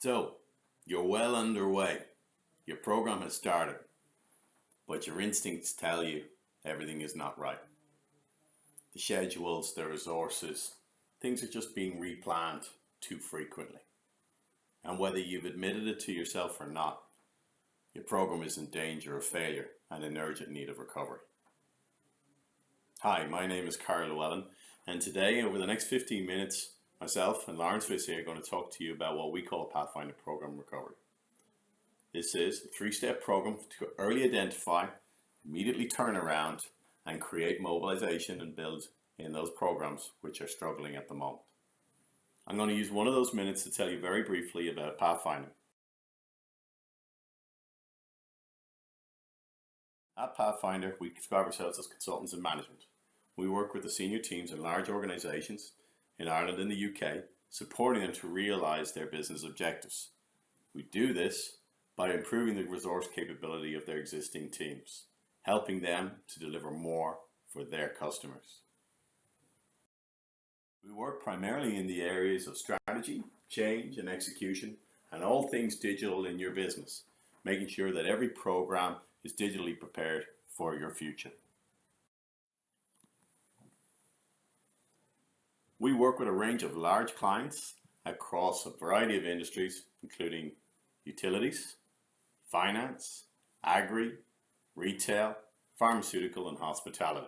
So, you're well underway. Your program has started, but your instincts tell you everything is not right. The schedules, the resources, things are just being replanned too frequently. And whether you've admitted it to yourself or not, your program is in danger of failure and in urgent need of recovery. Hi, my name is Carl Llewellyn, and today, over the next 15 minutes, myself and Lawrence Vissy are going to talk to you about what we call a Pathfinder program recovery. This is a 3-step program to early identify, immediately turn around, and create mobilization and build in those programs which are struggling at the moment. I'm going to use one of those minutes to tell you very briefly about Pathfinder. At Pathfinder, we describe ourselves as consultants in management. We work with the senior teams in large organisations in Ireland and the UK, supporting them to realise their business objectives. We do this by improving the resource capability of their existing teams, helping them to deliver more for their customers. We work primarily in the areas of strategy, change and execution, and all things digital in your business, making sure that every program is digitally prepared for your future. We work with a range of large clients across a variety of industries, including utilities, finance, agri, retail, pharmaceutical and hospitality.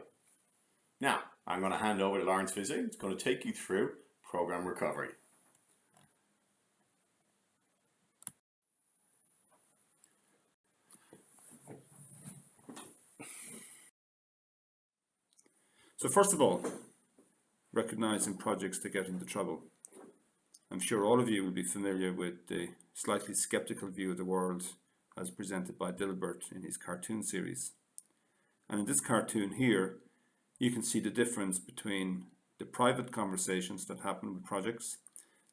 Now, I'm going to hand over to Lawrence Vissy, who's going to take you through program recovery. So first of all, recognizing projects that get into trouble. I'm sure all of you will be familiar with the slightly skeptical view of the world as presented by Dilbert in his cartoon series. And in this cartoon here, you can see the difference between the private conversations that happen with projects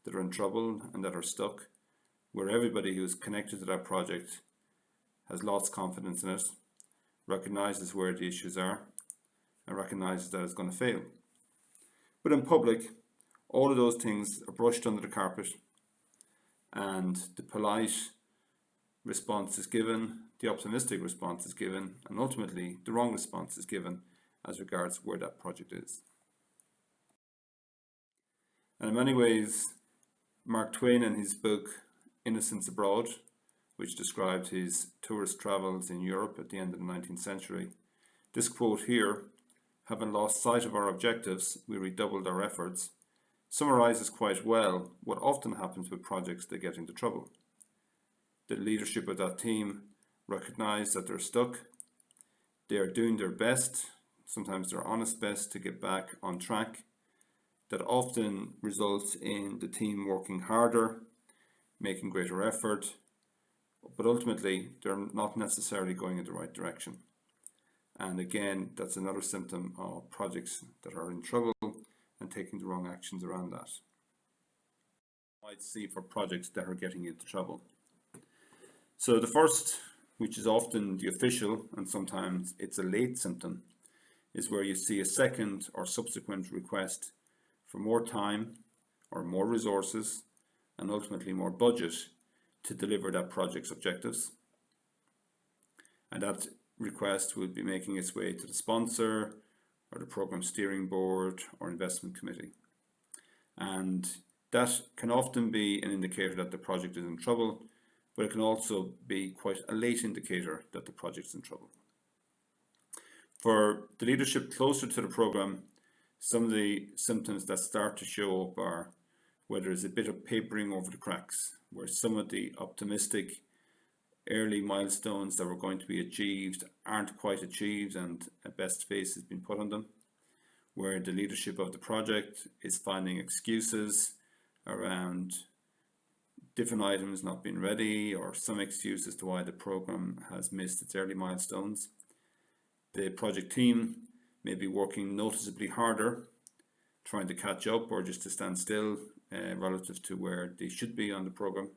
that are in trouble and that are stuck, where everybody who's connected to that project has lost confidence in it, recognizes where the issues are, and recognizes that it's going to fail. But in public, all of those things are brushed under the carpet, and the polite response is given, the optimistic response is given, and ultimately the wrong response is given as regards where that project is. And in many ways, Mark Twain in his book Innocents Abroad, which described his tourist travels in Europe at the end of the 19th century, this quote here, "Having lost sight of our objectives, we redoubled our efforts," summarizes quite well what often happens with projects that get into trouble. The leadership of that team recognize that they're stuck. They are doing their best, sometimes their honest best, to get back on track. That often results in the team working harder, making greater effort, but ultimately they're not necessarily going in the right direction. And again, that's another symptom of projects that are in trouble and taking the wrong actions around that. You might see for projects that are getting into trouble. So the first, which is often the official, and sometimes it's a late symptom, is where you see a second or subsequent request for more time or more resources and ultimately more budget to deliver that project's objectives. And that request will be making its way to the sponsor or the program steering board or investment committee. And that can often be an indicator that the project is in trouble, but it can also be quite a late indicator that the project is in trouble. For the leadership closer to the program, some of the symptoms that start to show up are whether there's a bit of papering over the cracks, where some of the optimistic early milestones that were going to be achieved aren't quite achieved and a best face has been put on them, where the leadership of the project is finding excuses around different items not being ready or some excuse as to why the program has missed its early milestones. The project team may be working noticeably harder, trying to catch up or just to stand still relative to where they should be on the program.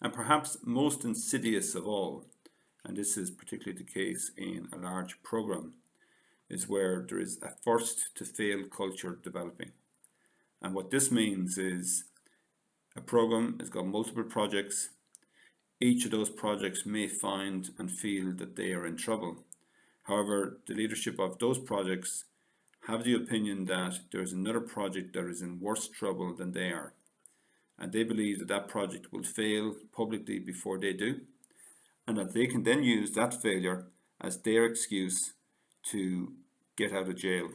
And perhaps most insidious of all, and this is particularly the case in a large program, is where there is a first to fail culture developing. And what this means is A program has got multiple projects. Each of those projects may find and feel that they are in trouble. However, the leadership of those projects have the opinion that there is another project that is in worse trouble than they are, and they believe that that project will fail publicly before they do, and that they can then use that failure as their excuse to get out of jail.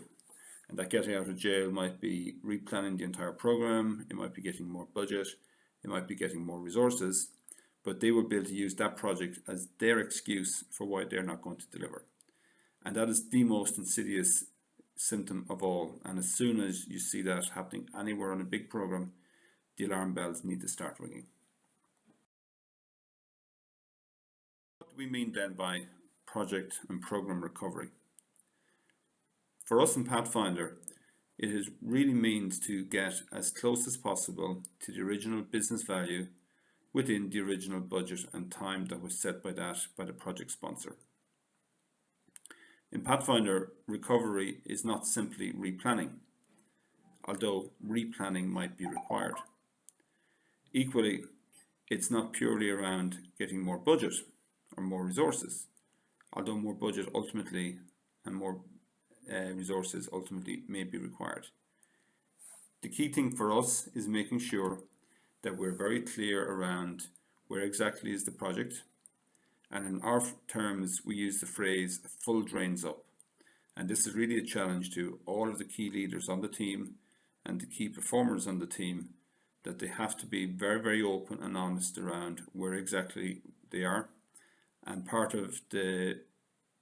And that getting out of jail might be replanning the entire program, it might be getting more budget, it might be getting more resources, but they will be able to use that project as their excuse for why they're not going to deliver. And that is the most insidious symptom of all. And as soon as you see that happening anywhere on a big program, the alarm bells need to start ringing. What do we mean then by project and program recovery? For us in Pathfinder, it really means to get as close as possible to the original business value within the original budget and time that was set by the project sponsor. In Pathfinder, recovery is not simply replanning, although replanning might be required. Equally, it's not purely around getting more budget or more resources, although more budget ultimately and more resources ultimately may be required. The key thing for us is making sure that we're very clear around where exactly is the project, and in our terms we use the phrase full drains up, and this is really a challenge to all of the key leaders on the team and the key performers on the team, that they have to be very, very open and honest around where exactly they are. And part of the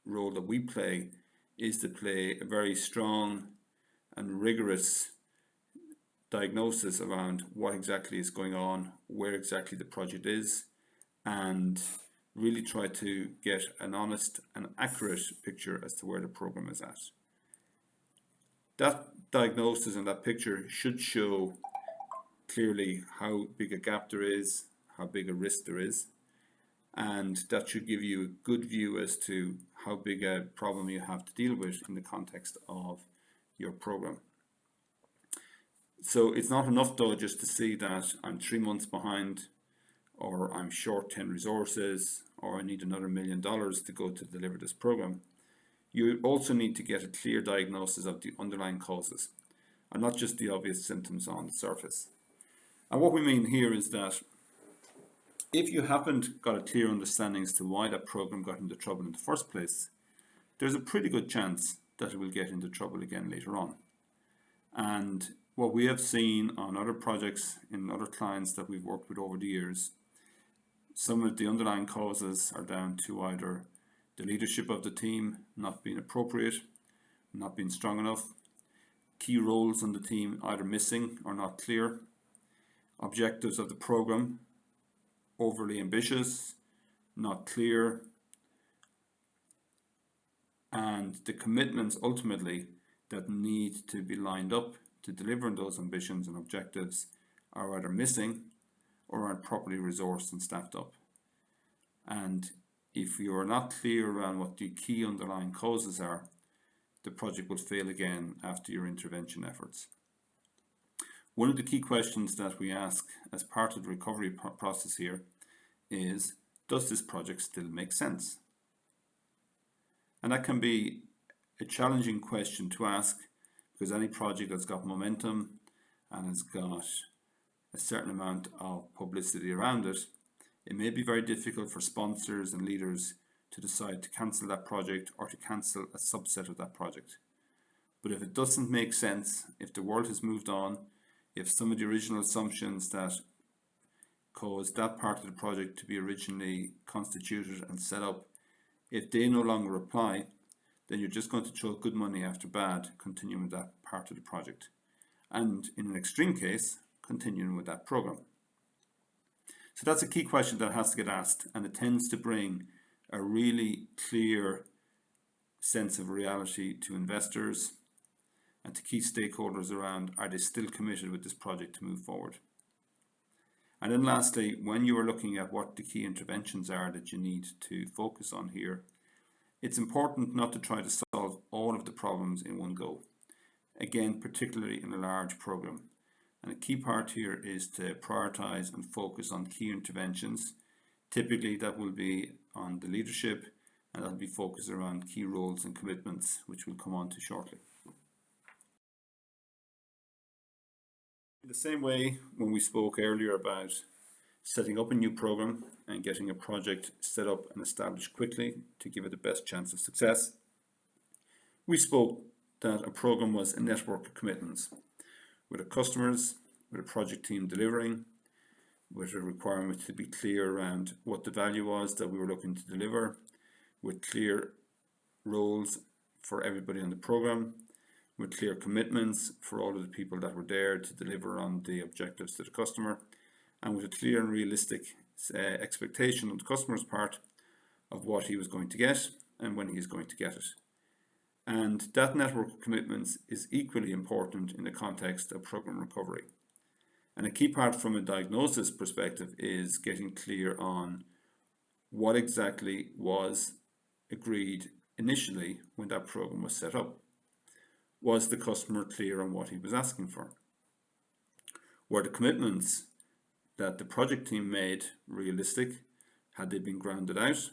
role that we play is to play a very strong and rigorous diagnosis around what exactly is going on, where exactly the project is, and really try to get an honest and accurate picture as to where the program is at. That diagnosis and that picture should show clearly how big a gap there is, how big a risk there is, and that should give you a good view as to how big a problem you have to deal with in the context of your program. So it's not enough though just to see that I'm 3 months behind, or I'm short 10 resources, or I need another $1 million to go to deliver this program. You also need to get a clear diagnosis of the underlying causes and not just the obvious symptoms on the surface. And what we mean here is that if you haven't got a clear understanding as to why that program got into trouble in the first place, there's a pretty good chance that it will get into trouble again later on. And what we have seen on other projects in other clients that we've worked with over the years, some of the underlying causes are down to either the leadership of the team not being appropriate, not being strong enough, key roles on the team either missing or not clear, objectives of the program overly ambitious, not clear, and the commitments ultimately that need to be lined up to deliver on those ambitions and objectives are either missing or aren't properly resourced and staffed up. And if you are not clear around what the key underlying causes are, the project will fail again after your intervention efforts. One of the key questions that we ask as part of the recovery process here is, does this project still make sense? And that can be a challenging question to ask, because any project that's got momentum and has got a certain amount of publicity around it, it may be very difficult for sponsors and leaders to decide to cancel that project or to cancel a subset of that project. But if it doesn't make sense, if the world has moved on, if some of the original assumptions that caused that part of the project to be originally constituted and set up, if they no longer apply, then you're just going to throw good money after bad, continuing with that part of the project. And in an extreme case, continuing with that program. So that's a key question that has to get asked, and it tends to bring a really clear sense of reality to investors and to key stakeholders around, are they still committed with this project to move forward? And then lastly, when you are looking at what the key interventions are that you need to focus on here, it's important not to try to solve all of the problems in one go. Again, particularly in a large program. And a key part here is to prioritize and focus on key interventions. Typically that will be on the leadership, and that will be focused around key roles and commitments, which we'll come on to shortly. In the same way, when we spoke earlier about setting up a new program and getting a project set up and established quickly to give it the best chance of success, we spoke that a program was a network of commitments with our customers, with a project team delivering, with a requirement to be clear around what the value was that we were looking to deliver, with clear roles for everybody on the program, with clear commitments for all of the people that were there to deliver on the objectives to the customer, and with a clear and realistic expectation on the customer's part of what he was going to get and when he's going to get it. And that network of commitments is equally important in the context of program recovery. And a key part from a diagnosis perspective is getting clear on what exactly was agreed initially when that program was set up. Was the customer clear on what he was asking for? Were the commitments that the project team made realistic? Had they been grounded out?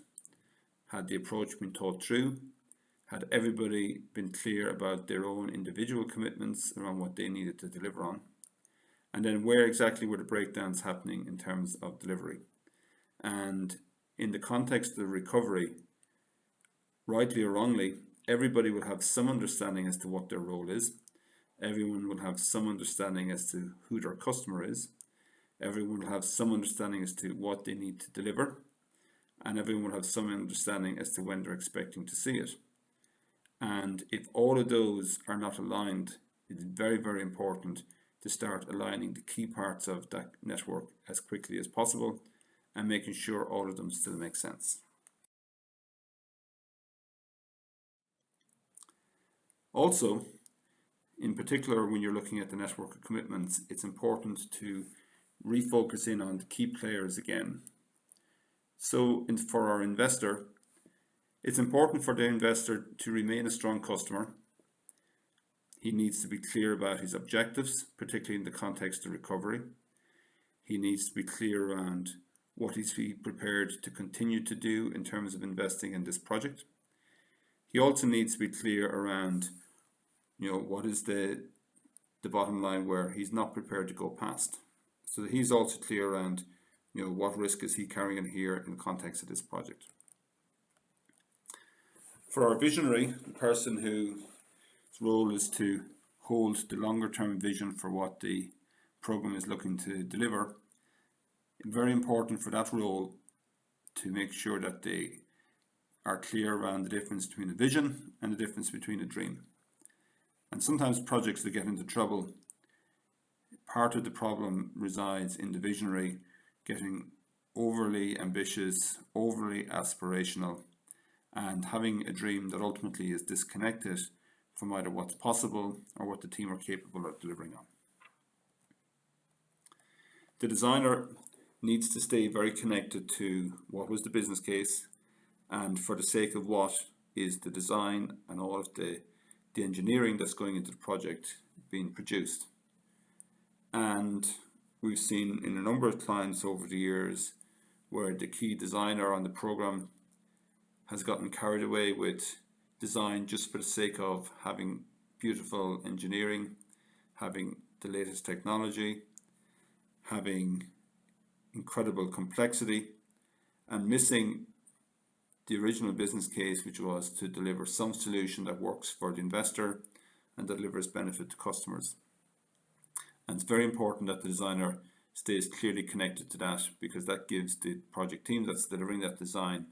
Had the approach been thought through? Had everybody been clear about their own individual commitments around what they needed to deliver on? And then where exactly were the breakdowns happening in terms of delivery? And in the context of recovery, rightly or wrongly, everybody will have some understanding as to what their role is. Everyone will have some understanding as to who their customer is. Everyone will have some understanding as to what they need to deliver. And everyone will have some understanding as to when they're expecting to see it. And if all of those are not aligned, it's very, very important to start aligning the key parts of that network as quickly as possible and making sure all of them still make sense. Also, in particular, when you're looking at the network of commitments, it's important to refocus in on the key players again. So for our investor, it's important for the investor to remain a strong customer. He needs to be clear about his objectives, particularly in the context of recovery. He needs to be clear around what he's prepared to continue to do in terms of investing in this project. He also needs to be clear around, what is the bottom line where he's not prepared to go past. So that he's also clear around, what risk is he carrying here in the context of this project. For our visionary, the person whose role is to hold the longer term vision for what the program is looking to deliver, it's very important for that role to make sure that they are clear around the difference between a vision and the difference between a dream. And sometimes projects that get into trouble, part of the problem resides in the visionary getting overly ambitious, overly aspirational, and having a dream that ultimately is disconnected from either what's possible or what the team are capable of delivering on. The designer needs to stay very connected to what was the business case, and for the sake of what is the design and all of the engineering that's going into the project being produced. And we've seen in a number of clients over the years where the key designer on the program has gotten carried away with design just for the sake of having beautiful engineering, having the latest technology, having incredible complexity, and missing the original business case, which was to deliver some solution that works for the investor and delivers benefit to customers. And it's very important that the designer stays clearly connected to that, because that gives the project team that's delivering that design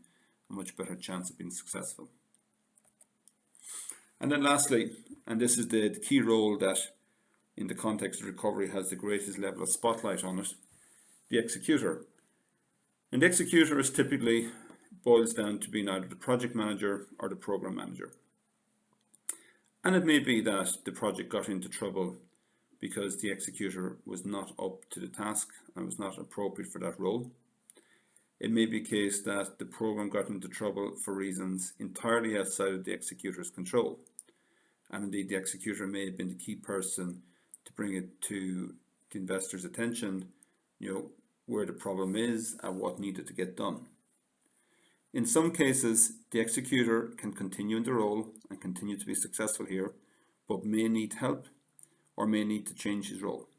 a much better chance of being successful. And then lastly, and this is the key role that in the context of recovery has the greatest level of spotlight on it, the executor. And the executor is typically boils down to being either the project manager or the program manager. And it may be that the project got into trouble because the executor was not up to the task and was not appropriate for that role. It may be a case that the program got into trouble for reasons entirely outside of the executor's control. And indeed, the executor may have been the key person to bring it to the investor's attention, where the problem is and what needed to get done. In some cases, the executor can continue in the role and continue to be successful here, but may need help or may need to change his role.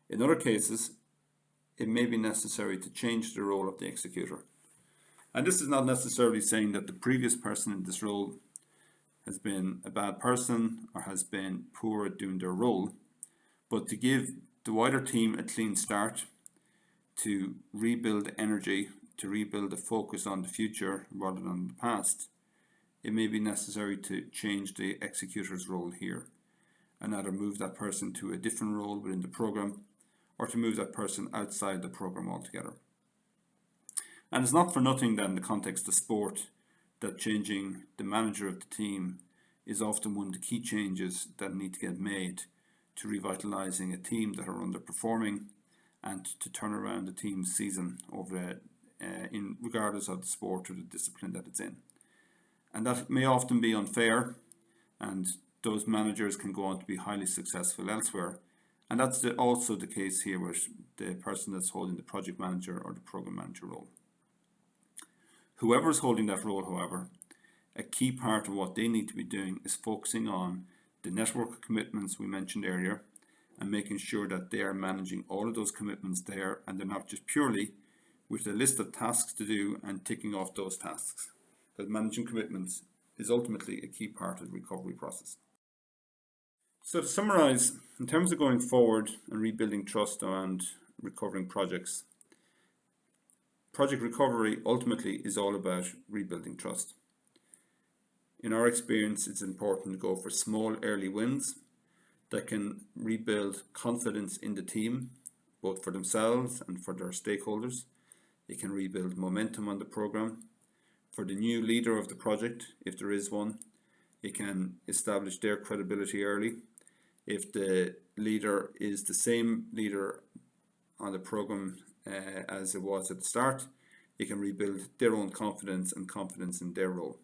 In other cases, it may be necessary to change the role of the executor. And this is not necessarily saying that the previous person in this role has been a bad person or has been poor at doing their role, but to give the wider team a clean start, to rebuild energy, to rebuild a focus on the future rather than the past, it may be necessary to change the executor's role here and either move that person to a different role within the program or to move that person outside the program altogether. And it's not for nothing that in the context of sport that changing the manager of the team is often one of the key changes that need to get made to revitalising a team that are underperforming and to turn around the team's season over in regardless of the sport or the discipline that it's in. And that may often be unfair, and those managers can go on to be highly successful elsewhere. And that's also the case here with the person that's holding the project manager or the program manager role. Whoever is holding that role, however, a key part of what they need to be doing is focusing on the network of commitments we mentioned earlier and making sure that they are managing all of those commitments there, and they're not just purely with a list of tasks to do and ticking off those tasks. Because managing commitments is ultimately a key part of the recovery process. So to summarize, in terms of going forward and rebuilding trust and recovering projects, project recovery ultimately is all about rebuilding trust. In our experience, it's important to go for small early wins that can rebuild confidence in the team, both for themselves and for their stakeholders. It can rebuild momentum on the program. For the new leader of the project, if there is one, it can establish their credibility early. If the leader is the same leader on the program as it was at the start, it can rebuild their own confidence and confidence in their role.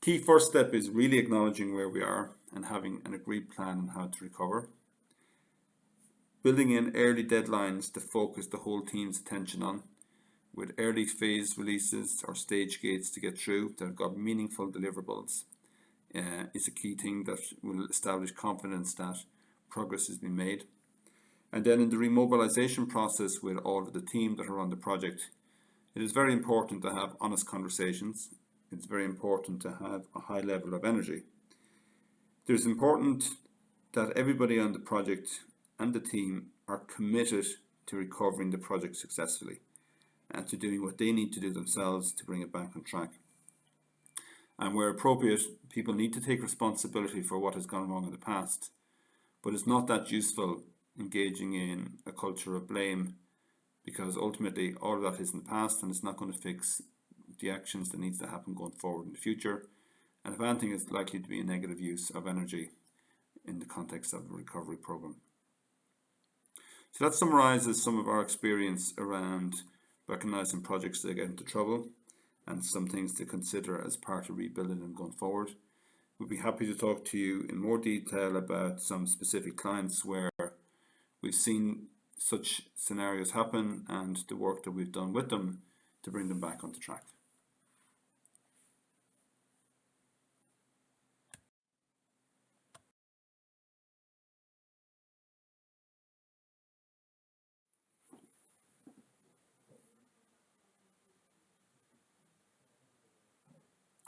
Key first step is really acknowledging where we are and having an agreed plan on how to recover. Building in early deadlines to focus the whole team's attention on, with early phase releases or stage gates to get through that have got meaningful deliverables, is a key thing that will establish confidence that progress has been made. And then in the remobilization process with all of the team that are on the project, it is very important to have honest conversations. It's very important to have a high level of energy. It's important that everybody on the project and the team are committed to recovering the project successfully and to doing what they need to do themselves to bring it back on track. And where appropriate, people need to take responsibility for what has gone wrong in the past, but it's not that useful engaging in a culture of blame, because ultimately all of that is in the past and it's not going to fix the actions that needs to happen going forward in the future. And if anything, it's likely to be a negative use of energy in the context of the recovery program. So that summarizes some of our experience around recognizing projects that get into trouble and some things to consider as part of rebuilding and going forward. We'd be happy to talk to you in more detail about some specific clients where we've seen such scenarios happen and the work that we've done with them to bring them back onto track.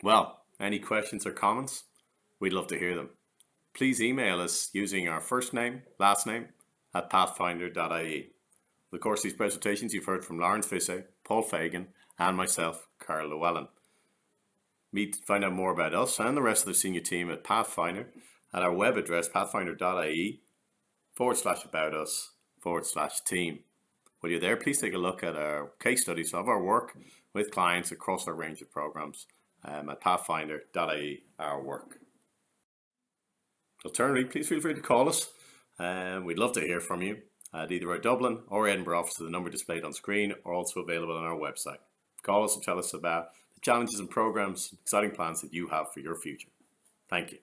Well, any questions or comments? We'd love to hear them. Please email us using our first name, last name at pathfinder.ie. Of course, these presentations you've heard from Lawrence Visse, Paul Fagan, and myself, Carl Llewellyn. Find out more about us and the rest of the senior team at Pathfinder at our web address, pathfinder.ie/about-us/team. While you're there, please take a look at our case studies of our work with clients across our range of programs at pathfinder.ie, our work. Alternatively, please feel free to call us. We'd love to hear from you at either our Dublin or Edinburgh office to the number displayed on screen, or also available on our website. Call us and tell us about the challenges and programs, exciting plans that you have for your future. Thank you.